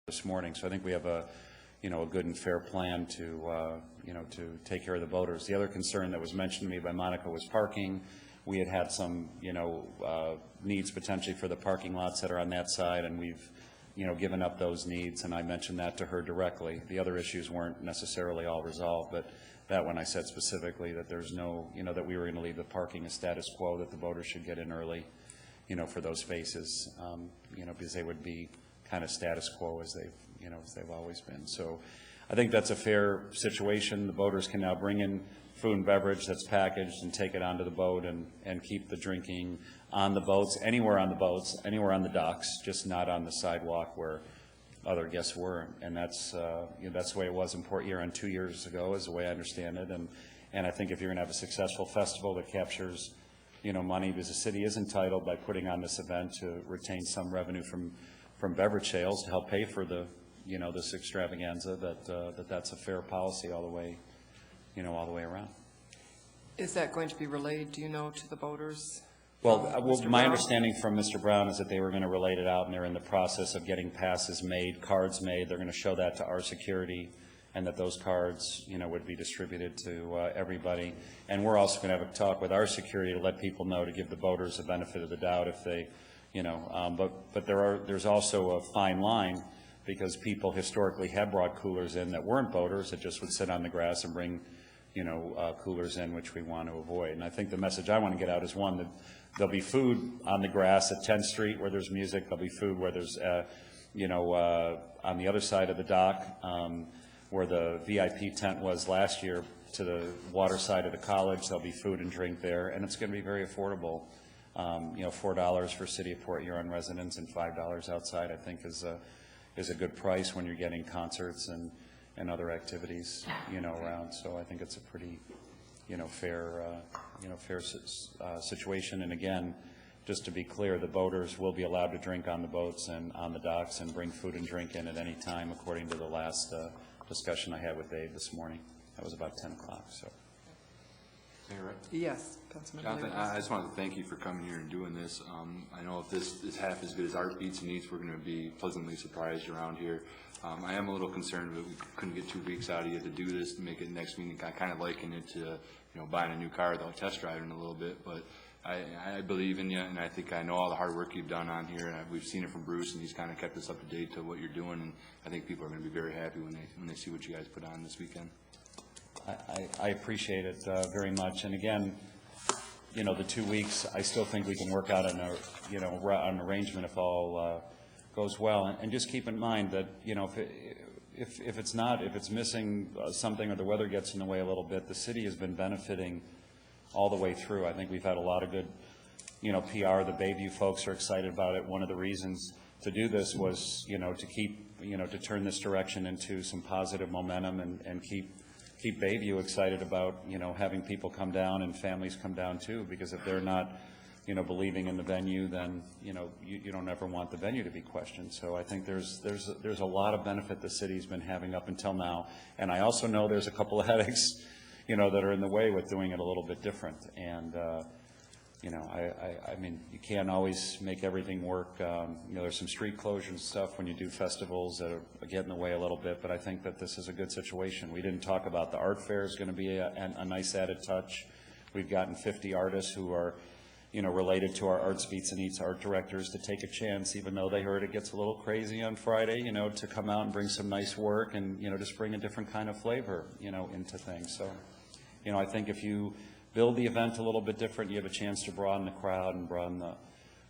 this morning. So I think we have a good and fair plan to, to take care of the boaters. The other concern that was mentioned to me by Monica was parking. We had some, needs potentially for the parking lots that are on that side, and we've, given up those needs, and I mentioned that to her directly. The other issues weren't necessarily all resolved, but that one I said specifically that there's no, that we were going to leave the parking as status quo, that the boaters should get in early, for those spaces, because they would be kind of status quo as they've always been. So I think that's a fair situation. The boaters can now bring in food and beverage that's packaged and take it onto the boat and keep the drinking on the boats, anywhere on the docks, just not on the sidewalk where other guests were. And that's that's the way it was in Port Huron 2 years ago, is the way I understand it. And I think if you're going to have a successful festival that captures money, because the city is entitled by putting on this event to retain some revenue from beverage sales to help pay for the this extravaganza, that's a fair policy all the way all the way around. Is that going to be relayed, do you know, to the boaters? Well, my understanding from Mr. Brown is that they were going to relate it out, and they're in the process of getting passes made, cards made. They're going to show that to our security, and that those cards, would be distributed to everybody. And we're also going to have a talk with our security to let people know, to give the boaters the benefit of the doubt if they, but there's also a fine line, because people historically have brought coolers in that weren't boaters, that just would sit on the grass and bring, coolers in, which we want to avoid. And I think the message I want to get out is, one, that there'll be food on the grass at 10th Street where there's music. There'll be food where there's, on the other side of the dock, where the VIP tent was last year, to the water side of the college. There'll be food and drink there, and it's going to be very affordable. $4 for City of Port Huron residents and $5 outside, I think, is a good price when you're getting concerts and other activities, around. So I think it's a pretty, fair situation. And again, just to be clear, the boaters will be allowed to drink on the boats and on the docks and bring food and drink in at any time, according to the last discussion I had with Dave this morning. That was about 10 o'clock. So. Yes, Councilman Jonathan, I just wanted to thank you for coming here and doing this. I know if this is half as good as Art Beats and Eats, we're going to be pleasantly surprised around here. I am a little concerned that we couldn't get 2 weeks out of you to do this, to make it next meeting. I kind of liken it to, buying a new car without test driving a little bit, but I believe in you, and I think I know all the hard work you've done on here, and we've seen it from Bruce, and he's kind of kept us up to date to what you're doing, and I think people are going to be very happy when they see what you guys put on this weekend. I appreciate it very much. And again, the 2 weeks, I still think we can work out an arrangement if all goes well. And just keep in mind that, if it's missing something, or the weather gets in the way a little bit, the city has been benefiting all the way through. I think we've had a lot of good, PR. The Bayview folks are excited about it. One of the reasons to do this was, to keep, to turn this direction into some positive momentum and keep Bayview excited about, having people come down and families come down too, because if they're not, believing in the venue, then, you don't ever want the venue to be questioned. So I think there's a lot of benefit the city's been having up until now. And I also know there's a couple of headaches, that are in the way with doing it a little bit different. And, I mean, you can't always make everything work. There's some street closures and stuff when you do festivals that get in the way a little bit, but I think that this is a good situation. We didn't talk about the art fair is going to be a nice added touch. We've gotten 50 artists who are, related to our Arts Beats and Eats art directors to take a chance, even though they heard it gets a little crazy on Friday, to come out and bring some nice work and, just bring a different kind of flavor, into things. So, I think if you build the event a little bit different, you have a chance to broaden the crowd and broaden the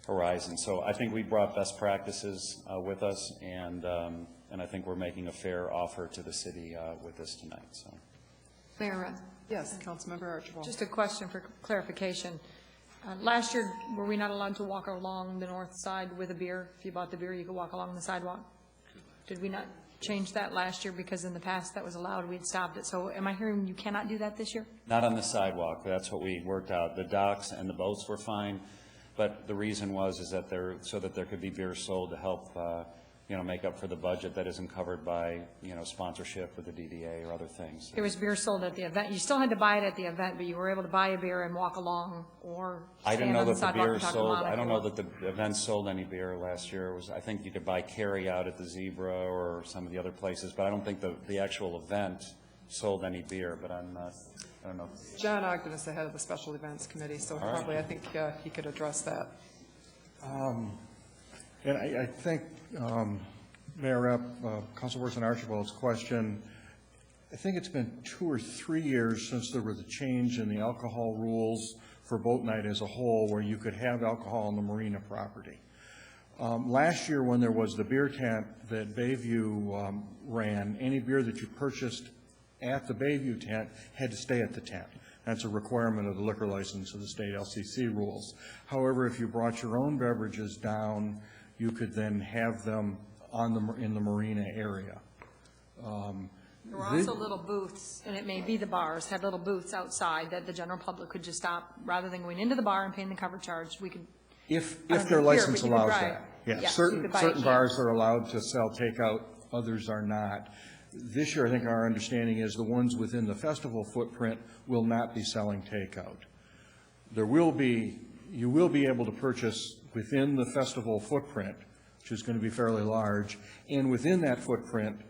horizon. So I think we brought best practices with us, and I think we're making a fair offer to the city with this tonight. So, Mayor, Yes, Councilmember Archibald. just a question for clarification. Last year, were we not allowed to walk along the north side with a beer? If you bought the beer, you could walk along the sidewalk. Did we not change that last year? Because in the past that was allowed, we'd stopped it. So am I hearing you cannot do that this year? Not on the sidewalk. That's what we worked out. The docks and the boats were fine, but the reason was that so that there could be beer sold to help make up for the budget that isn't covered by, sponsorship with the DDA or other things. There was beer sold at the event. You still had to buy it at the event, but you were able to buy a beer and walk along or I didn't stand know on the that the sidewalk beer and talk to sold, Monica. I don't know that the event sold any beer last year. I think you could buy carry out at the Zebra or some of the other places, but I don't think the actual event sold any beer, but I don't know. John Ogden is the head of the Special Events Committee, so right. probably I think he could address that. And I think Mayor Rep, Councilperson Archibald's question, I think it's been 2 or 3 years since there was a change in the alcohol rules for boat night as a whole, where you could have alcohol on the marina property. Last year, when there was the beer tent that Bayview ran, any beer that you purchased at the Bayview tent had to stay at the tent. That's a requirement of the liquor license of the state LCC rules. However, if you brought your own beverages down, you could then have them in the marina area. There were also little booths, and it may be the bars, had little booths outside that the general public could just stop, rather than going into the bar and paying the cover charge, we could. If I don't their know, beer, license but you could allows buy- that. yeah, Yeah, you certain could buy a certain can. bars are allowed to sell takeout, others are not. This year, I think our understanding is the ones within the festival footprint will not be selling takeout. You will be able to purchase within the festival footprint, which is going to be fairly large, and within that footprint,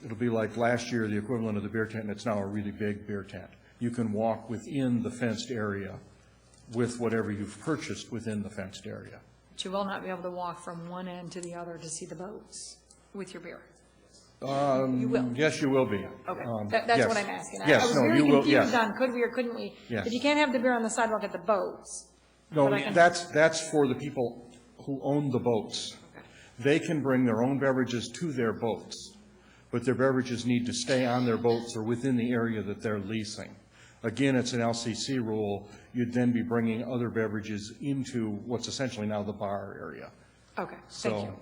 it'll be like last year, the equivalent of the beer tent, and it's now a really big beer tent. You can walk within the fenced area with whatever you've purchased within the fenced area. But you will not be able to walk from one end to the other to see the boats with your beer. You will. Yes, you will be. Okay, Yes. that's what I'm asking. I Yes, was no, very you will, confused yes. on could we or couldn't we? Yes. If you can't have the beer on the sidewalk at the boats. No, but I can- that's for the people who own the boats. They can bring their own beverages to their boats, but their beverages need to stay on their boats or within the area that they're leasing. Again, it's an LCC rule. You'd then be bringing other beverages into what's essentially now the bar area. Okay, thank you.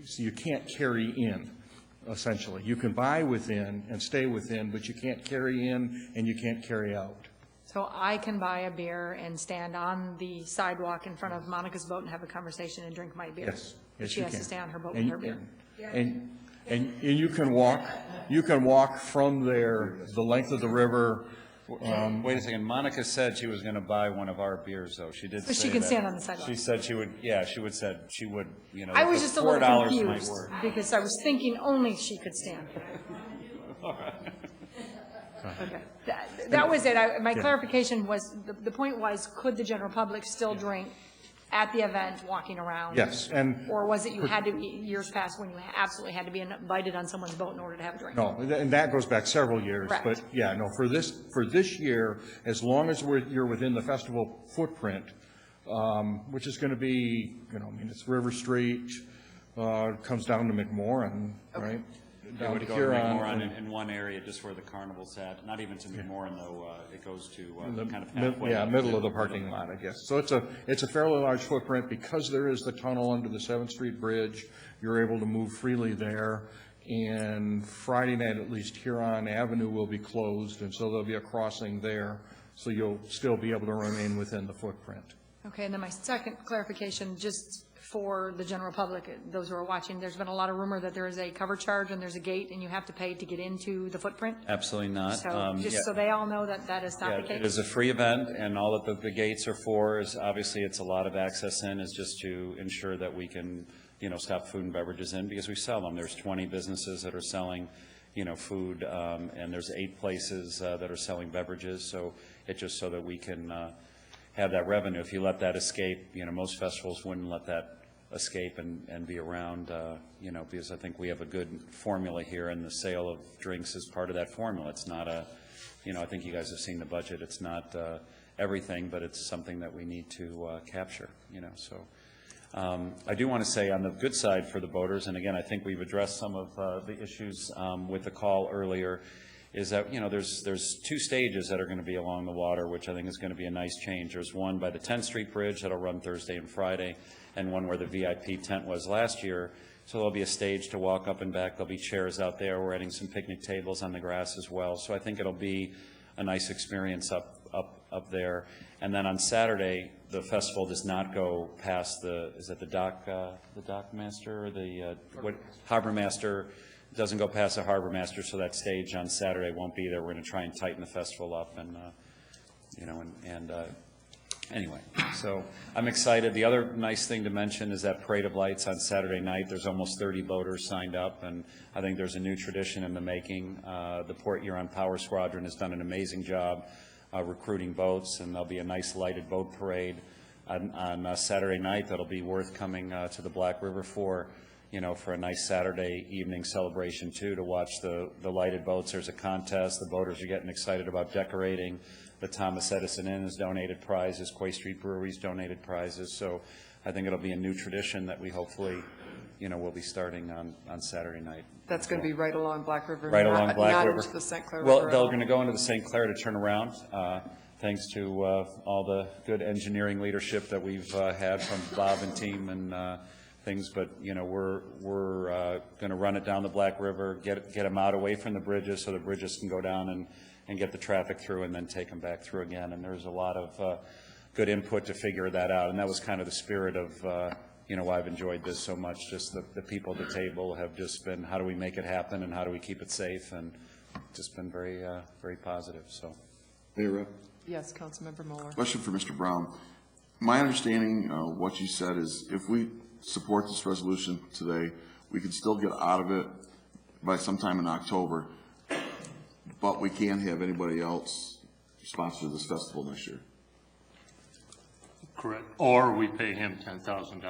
So you can't carry in, essentially. You can buy within and stay within, but you can't carry in and you can't carry out. So I can buy a beer and stand on the sidewalk in front of Monica's boat and have a conversation and drink my beer? Yes, But yes, she you has can. to stay on her boat with And- her beer? And you can walk from there, the length of the river. Wait a second, Monica said she was going to buy one of our beers, though. She did say So she can that. stand on the sidewalk. She said she would, yeah, she would, I was the just a little $4 might confused work. because I was thinking only she could stand. Okay, that was it. My clarification was, the point was, could the general public still drink at the event, walking around? Yes, and, Or was it you had to, years past, when you absolutely had to be invited on someone's boat in order to have a drink? no, and that goes back several years. Correct. But, yeah, no, for this year, as long as you're within the festival footprint, which is going to be, it's River Street, comes down to McMorran, right? It Down would to go to Huron. McMorran in one area, just where the carnival's at, not even to McMorran, though, it goes to The kind of mid- halfway. Yeah, up middle to- of the parking lot, I guess. So it's a fairly large footprint. Because there is the tunnel under the 7th Street Bridge, you're able to move freely there. And Friday night, at least, Huron Avenue will be closed, and so there'll be a crossing there. So you'll still be able to remain within the footprint. Okay, and then my second clarification, just for the general public, those who are watching, there's been a lot of rumor that there is a cover charge and there's a gate and you have to pay to get into the footprint. Absolutely not. So Yeah. just so they all know that that is not Yeah, the case. it is a free event, and all that the gates are for is, obviously, it's a lot of access in, is just to ensure that we can, stop food and beverages in, because we sell them. There's 20 businesses that are selling, food, and there's 8 places that are selling beverages, so it's just so that we can have that revenue. If you let that escape, most festivals wouldn't let that escape and be around, because I think we have a good formula here, and the sale of drinks is part of that formula. It's not I think you guys have seen the budget. It's not everything, but it's something that we need to capture, so. I do want to say on the good side for the boaters, and again, I think we've addressed some of the issues with the call earlier, is that, there's 2 stages that are going to be along the water, which I think is going to be a nice change. There's one by the 10th Street Bridge that'll run Thursday and Friday, and one where the VIP tent was last year. So there'll be a stage to walk up and back. There'll be chairs out there. We're adding some picnic tables on the grass as well. So I think it'll be a nice experience up up there. And then on Saturday, the festival does not go past is it the dock master, or the, harbor master, doesn't go past the harbor master, so that stage on Saturday won't be there. We're going to try and tighten the festival up, and, anyway, so I'm excited. The other nice thing to mention is that Parade of Lights on Saturday night. There's almost 30 boaters signed up, and I think there's a new tradition in the making. The Port Huron Power Squadron has done an amazing job recruiting boats, and there'll be a nice lighted boat parade on Saturday night that'll be worth coming to the Black River for a nice Saturday evening celebration, too, to watch the lighted boats. There's a contest. The boaters are getting excited about decorating. The Thomas Edison Inn has donated prizes. Quay Street Brewery's donated prizes. So I think it'll be a new tradition that we hopefully, we'll be starting on Saturday night. That's going to be right along Black River? Right along Black River. Not into the St. Clair Well, River? they're going to go into the St. Clair to turn around, thanks to all the good engineering leadership that we've had from Bob and team and things. But, we're going to run it down the Black River, get them out away from the bridges so the bridges can go down and get the traffic through and then take them back through again. And there's a lot of good input to figure that out. And that was kind of the spirit of, why I've enjoyed this so much. Just the people at the table have just been, how do we make it happen and how do we keep it safe? And just been very, very positive. So, Mayor Rep, Yes, Councilmember Mueller. question for Mr. Brown. My understanding, what you said is if we support this resolution today, we can still get out of it by sometime in October, but we can't have anybody else sponsor this festival next year. Correct. Or we pay him $10,000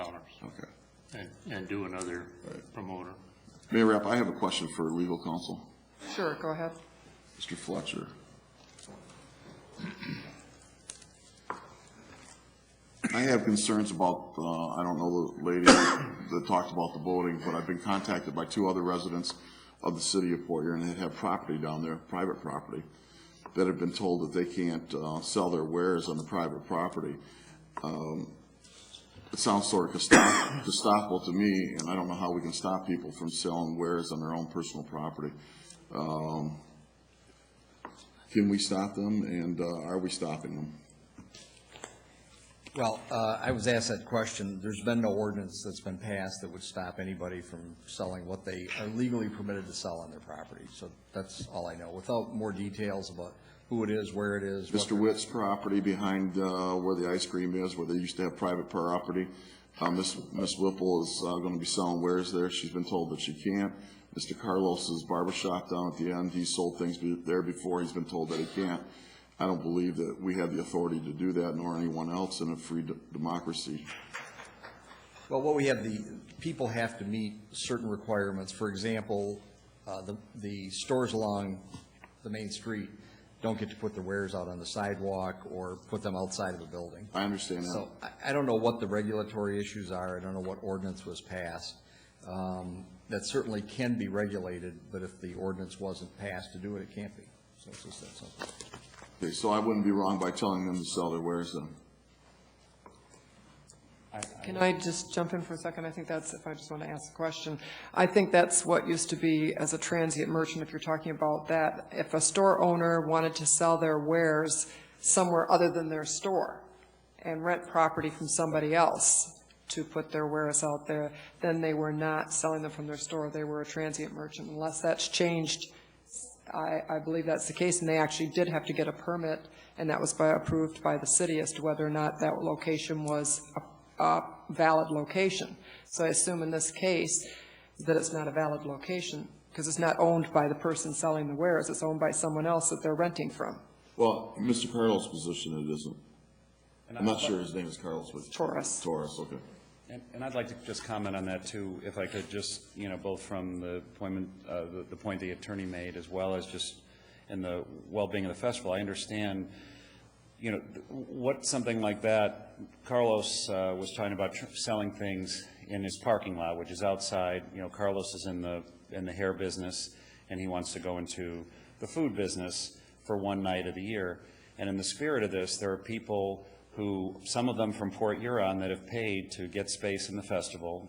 Okay. and do another promoter. Mayor Rep, I have a question for legal counsel. Sure, go ahead. Mr. Fletcher. I have concerns about, I don't know the lady that talked about the voting, but I've been contacted by 2 other residents of the city of Port Huron that have property down there, private property, that have been told that they can't sell their wares on the private property. It sounds sort of Gestapo to me, and I don't know how we can stop people from selling wares on their own personal property. Can we stop them, and are we stopping them? Well, I was asked that question. There's been no ordinance that's been passed that would stop anybody from selling what they are legally permitted to sell on their property. So that's all I know, without more details about who it is, where it is. Mr. Witt's property behind where the ice cream is, where they used to have private property. Miss Whipple is going to be selling wares there. She's been told that she can't. Mr. Carlos's barber shop down at the end, he sold things there before. He's been told that he can't. I don't believe that we have the authority to do that, nor anyone else in a free democracy. Well, what we have, the people have to meet certain requirements. For example, the stores along the main street don't get to put their wares out on the sidewalk or put them outside of the building. I understand that. So I don't know what the regulatory issues are. I don't know what ordinance was passed. That certainly can be regulated, but if the ordinance wasn't passed to do it, it can't be. So it's just that simple. Okay, so I wouldn't be wrong by telling them to sell their wares then. Can I just jump in for a second? I think that's, if I just want to ask a question, I think that's what used to be as a transient merchant, if you're talking about that. If a store owner wanted to sell their wares somewhere other than their store and rent property from somebody else to put their wares out there, then they were not selling them from their store. They were a transient merchant. Unless that's changed, I believe that's the case, and they actually did have to get a permit, and that was approved by the city as to whether or not that location was a valid location. So I assume in this case that it's not a valid location because it's not owned by the person selling the wares. It's owned by someone else that they're renting from. Well, Mr. Carlos' position, it isn't. I'm not sure his name is Carlos, but. Torres. Torres, okay. And I'd like to just comment on that, too, if I could just, both from the appointment, the point the attorney made, as well as just in the well-being of the festival. I understand, what something like that, Carlos was talking about selling things in his parking lot, which is outside. Carlos is in the hair business, and he wants to go into the food business for one night of the year. And in the spirit of this, there are people who, some of them from Port Huron, that have paid to get space in the festival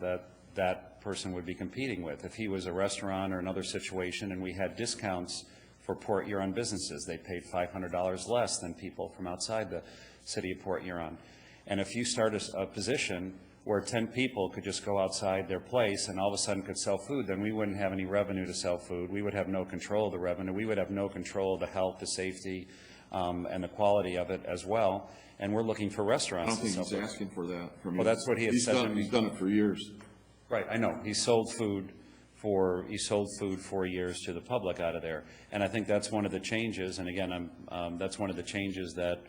that person would be competing with. If he was a restaurant or another situation and we had discounts for Port Huron businesses. They paid $500 less than people from outside the city of Port Huron. And if you start a position where 10 people could just go outside their place and all of a sudden could sell food, then we wouldn't have any revenue to sell food. We would have no control of the revenue. We would have no control of the health, the safety, and the quality of it as well. And we're looking for I restaurants. don't think to he's sell food. asking for that from you. Well, that's what he had said to me. He's done it for years. Right, I know. He sold food for years to the public out of there. And I think that's one of the changes, and again, that's one of the changes that,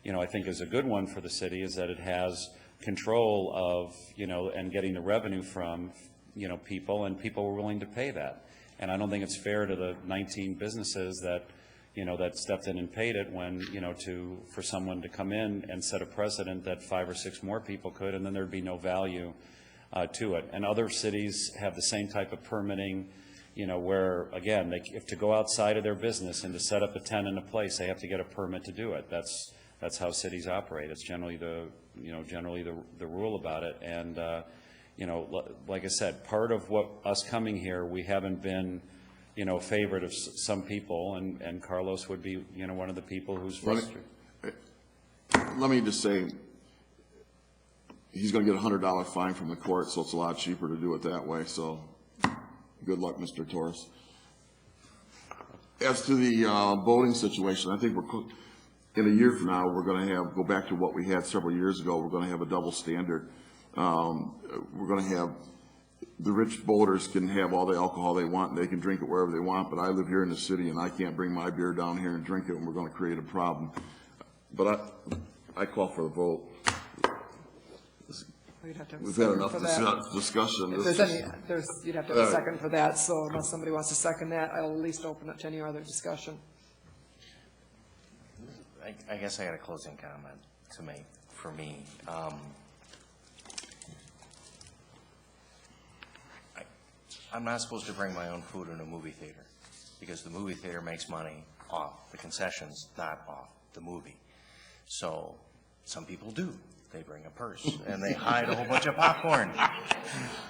I think is a good one for the city, is that it has control of, and getting the revenue from, people, and people were willing to pay that. And I don't think it's fair to the 19 businesses that, that stepped in and paid it when, for someone to come in and set a precedent that 5 or 6 more people could, and then there'd be no value to it. And other cities have the same type of permitting, where, again, if to go outside of their business and to set up a tent in a place, they have to get a permit to do it. That's how cities operate. It's generally the rule about it. And, like I said, part of what us coming here, we haven't been, favorite of some people, and Carlos would be, one of the people who's frustrated. Let me just say, he's going to get a $100 fine from the court, so it's a lot cheaper to do it that way. So good luck, Mr. Torres. As to the voting situation, I think in a year from now, we're going to go back to what we had several years ago. We're going to have a double standard. We're going to have the rich voters can have all the alcohol they want, and they can drink it wherever they want, but I live here in the city, and I can't bring my beer down here and drink it, and we're going to create a problem. But I call for the vote. We'd have to have a We've had second enough for that. discussion. If there's any, you'd have to have a second for that, so unless somebody wants to second that, I'll at least open it to any other discussion. I guess I got a closing comment to make for me. I'm not supposed to bring my own food in a movie theater because the movie theater makes money off the concessions, not off the movie. So some people do. They bring a purse and they hide a whole bunch of popcorn.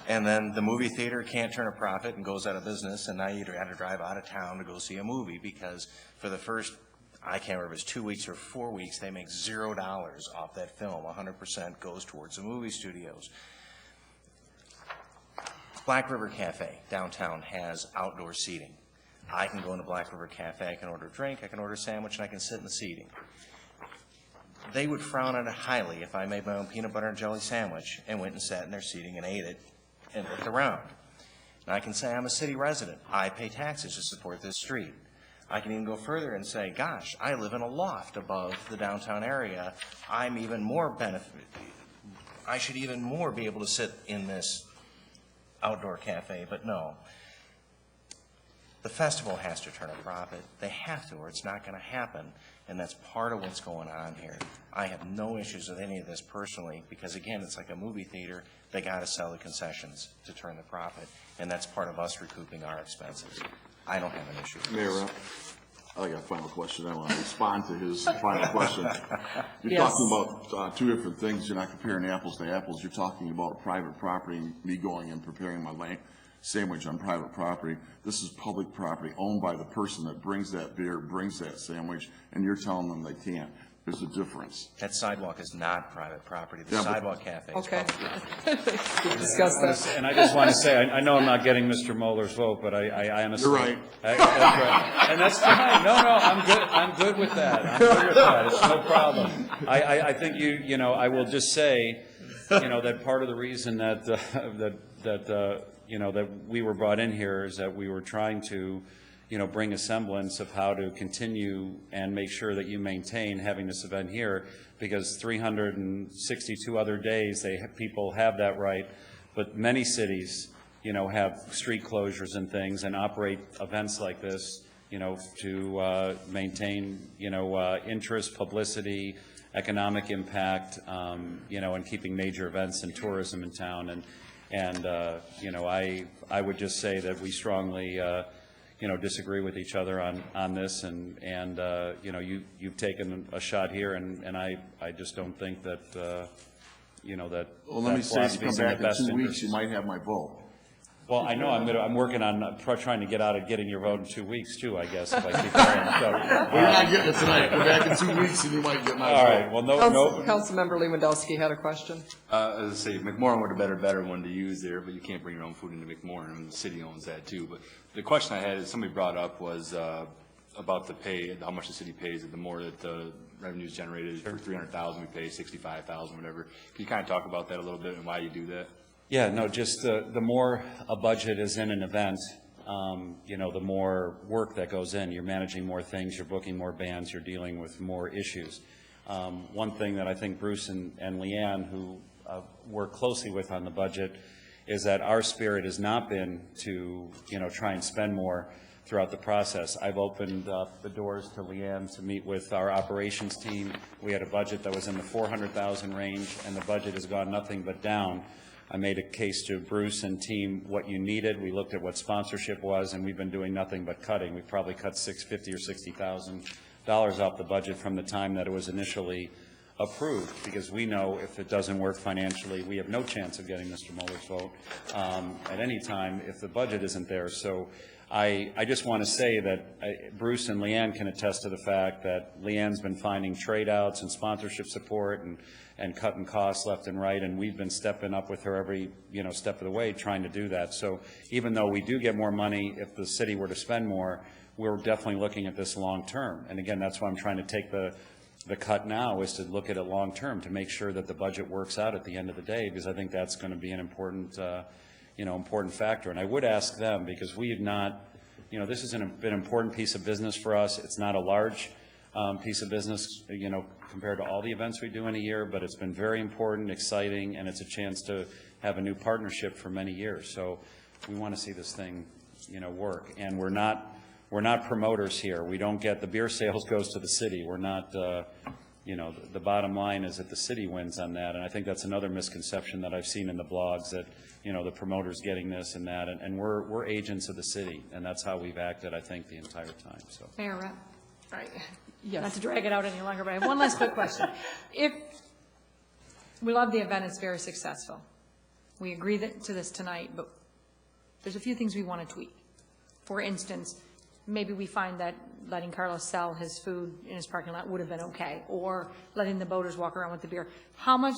And then the movie theater can't turn a profit and goes out of business, and now you have to drive out of town to go see a movie because for the first, I can't remember if it's 2 weeks or 4 weeks, they make $0 off that film. 100% goes towards the movie studios. Black River Cafe downtown has outdoor seating. I can go into Black River Cafe, I can order a drink, I can order a sandwich, and I can sit in the seating. They would frown on it highly if I made my own peanut butter and jelly sandwich and went and sat in their seating and ate it and looked around. And I can say I'm a city resident. I pay taxes to support this street. I can even go further and say, gosh, I live in a loft above the downtown area. I'm even more I should even more be able to sit in this outdoor cafe, but no. The festival has to turn a profit. They have to, or it's not going to happen, and that's part of what's going on here. I have no issues with any of this personally, because again, it's like a movie theater. They got to sell the concessions to turn the profit, and that's part of us recouping our expenses. I don't have an issue with Mayor, this. I got a final question. I want to respond to his final question. You're Yes. talking about 2 different things. You're not comparing apples to apples. You're talking about private property, me going and preparing my sandwich on private property. This is public property owned by the person that brings that beer, brings that sandwich, and you're telling them they can't. There's a difference. That sidewalk is not private property. The Yeah, but- sidewalk cafe is Okay. public property. We'll discuss that. And I just want to say, I know I'm not getting Mr. Muller's vote, but I honestly. You're right. That's right. And that's fine. No, I'm good with that. I'm good with that. It's no problem. I think I will just say, that part of the reason that we were brought in here is that we were trying to, bring a semblance of how to continue and make sure that you maintain having this event here, because 362 other days, people have that right, but many cities, have street closures and things and operate events like this, to maintain, interest, publicity, economic impact, and keeping major events and tourism in town. And I would just say that we strongly, disagree with each other on this, and you've taken a shot here, and I just don't think that, that Well, let me say, if you philosophy come is in the back in best 2 weeks, interest. you might have my vote. Well, I know I'm working on trying to get out of getting your vote in 2 weeks too, I guess, if I keep going. Well, you're not getting it tonight. Come back in 2 weeks and you might get my All vote. right, well, no, Councilmember Lewandowski had a question. As I say, McMorran would have been a better one to use there, but you can't bring your own food into McMorran, and the city owns that too. But the question I had, is somebody brought up, was about the pay, how much the city pays, the more that the revenue is generated. For 300,000, we pay 65,000, whatever. Can you kind of talk about that a little bit and why you do that? Yeah, no, just the more a budget is in an event, the more work that goes in. You're managing more things, you're booking more bands, you're dealing with more issues. One thing that I think Bruce and Leanne, who work closely with on the budget, is that our spirit has not been to, try and spend more throughout the process. I've opened up the doors to Leanne to meet with our operations team. We had a budget that was in the 400,000 range, and the budget has gone nothing but down. I made a case to Bruce and team what you needed. We looked at what sponsorship was, and we've been doing nothing but cutting. We've probably cut $650,000 or $60,000 off the budget from the time that it was initially approved, because we know if it doesn't work financially, we have no chance of getting Mr. Muller's vote at any time if the budget isn't there. So I just want to say that Bruce and Leanne can attest to the fact that Leanne's been finding trade-outs and sponsorship support and cutting costs left and right, and we've been stepping up with her every step of the way trying to do that. So even though we do get more money if the city were to spend more, we're definitely looking at this long term. And again, that's why I'm trying to take the cut now, is to look at it long term to make sure that the budget works out at the end of the day, because I think that's going to be an important important factor. And I would ask them, because we have not, this has been an important piece of business for us. It's not a large piece of business, compared to all the events we do in a year, but it's been very important, exciting, and it's a chance to have a new partnership for many years. So we want to see this thing, work. And we're not promoters here. We don't get, the beer sales goes to the city. We're not, the bottom line is that the city wins on that. And I think that's another misconception that I've seen in the blogs, that, the promoter's getting this and that. And we're agents of the city, and that's how we've acted, I think, the entire time. So. Mayor Rep. Right. Yes. Not to drag it out any longer, but I have one last quick question. If we love the event, it's very successful. We agree to this tonight, but there's a few things we want to tweak. For instance, maybe we find that letting Carlos sell his food in his parking lot would have been okay, or letting the boaters walk around with the beer. How much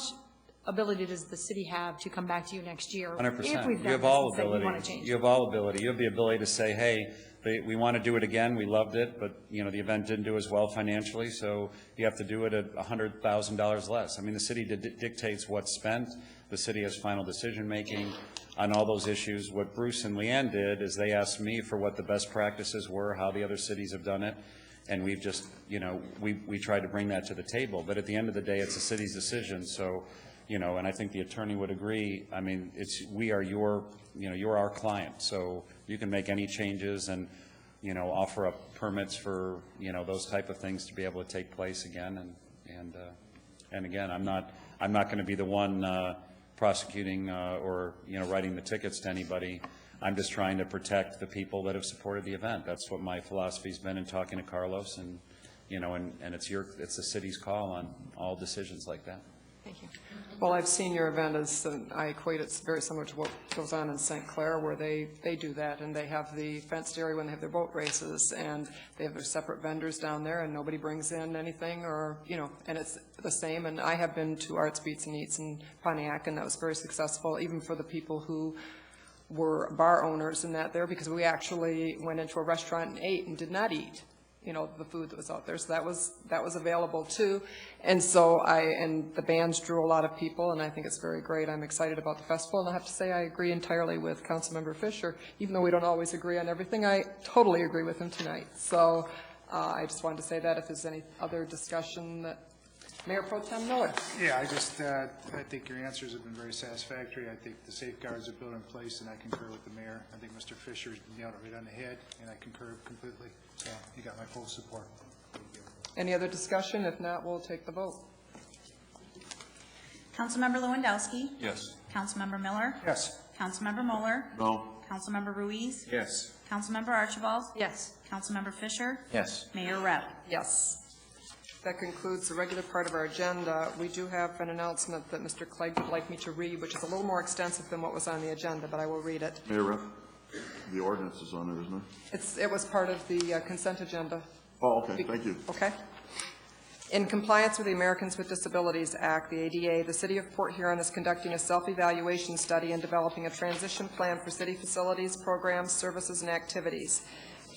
ability does the city have to come back to you next year? 100%. You have all ability. You have all ability. You have the ability to say, hey, we want to do it again. We loved it, but the event didn't do as well financially, so you have to do it at $100,000 less. I mean, the city dictates what's spent. The city has final decision making on all those issues. What Bruce and Leanne did is they asked me for what the best practices were, how the other cities have done it, and we've just, we tried to bring that to the table. But at the end of the day, it's the city's decision. So, and I think the attorney would agree. I mean, you're our client, so you can make any changes and, offer up permits for, those type of things to be able to take place again. And again, I'm not going to be the one prosecuting or, writing the tickets to anybody. I'm just trying to protect the people that have supported the event. That's what my philosophy's been in talking to Carlos, and, and it's the city's call on all decisions like that. Thank you. Well, I've seen your event as, I equate it's very similar to what goes on in St. Clair, where they do that, and they have the fenced area when they have their boat races, and they have their separate vendors down there, and nobody brings in anything, or, and it's the same. And I have been to Arts, Beats, and Eats in Pontiac, and that was very successful, even for the people who were bar owners and that there, because we actually went into a restaurant and ate and did not eat the food that was out there. So that was available too. And so and the bands drew a lot of people, and I think it's very great. I'm excited about the festival, and I have to say I agree entirely with Councilmember Fisher. Even though we don't always agree on everything, I totally agree with him tonight. So I just wanted to say that. If there's any other discussion, that Mayor Pro Tem Miller. Yeah, I think your answers have been very satisfactory. I think the safeguards are built in place, and I concur with the mayor. I think Mr. Fisher's nailed it right on the head, and I concur completely. So you got my full support. Thank you. Any other discussion? If not, we'll take the vote. Councilmember Lewandowski. Yes. Councilmember Miller. Yes. Councilmember Moeller. No. Councilmember Ruiz. Yes. Councilmember Archibald. Yes. Councilmember Fisher. Yes. Mayor Rep. Yes. That concludes the regular part of our agenda. We do have an announcement that Mr. Clegg would like me to read, which is a little more extensive than what was on the agenda, but I will read it. Mayor Rep, the ordinance is on there, isn't it? It was part of the consent agenda. Oh, okay, thank you. Okay. In compliance with the Americans with Disabilities Act, the ADA, the City of Port Huron is conducting a self-evaluation study and developing a transition plan for city facilities, programs, services, and activities.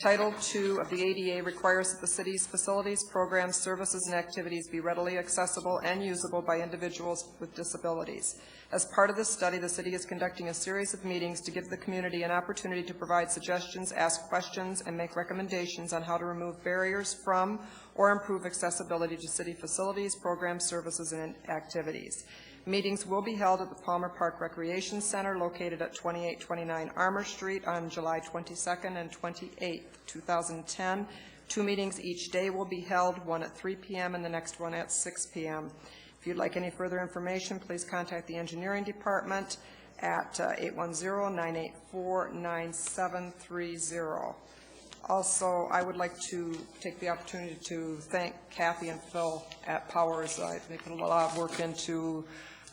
Title II of the ADA requires that the city's facilities, programs, services, and activities be readily accessible and usable by individuals with disabilities. As part of this study, the city is conducting a series of meetings to give the community an opportunity to provide suggestions, ask questions, and make recommendations on how to remove barriers from or improve accessibility to city facilities, programs, services, and activities. Meetings will be held at the Palmer Park Recreation Center located at 2829 Armour Street on July 22nd and 28th, 2010. 2 meetings each day will be held, one at 3 p.m. and the next one at 6 p.m. If you'd like any further information, please contact the engineering department at 810-984-9730. Also, I would like to take the opportunity to thank Kathy and Phil at Powers. They put a lot of work into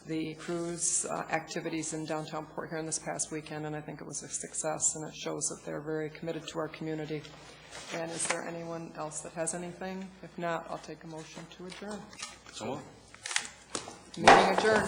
the cruise activities in downtown Port Huron this past weekend, and I think it was a success, and it shows that they're very committed to our community. And is there anyone else that has anything? If not, I'll take a motion to adjourn. So Meeting adjourned.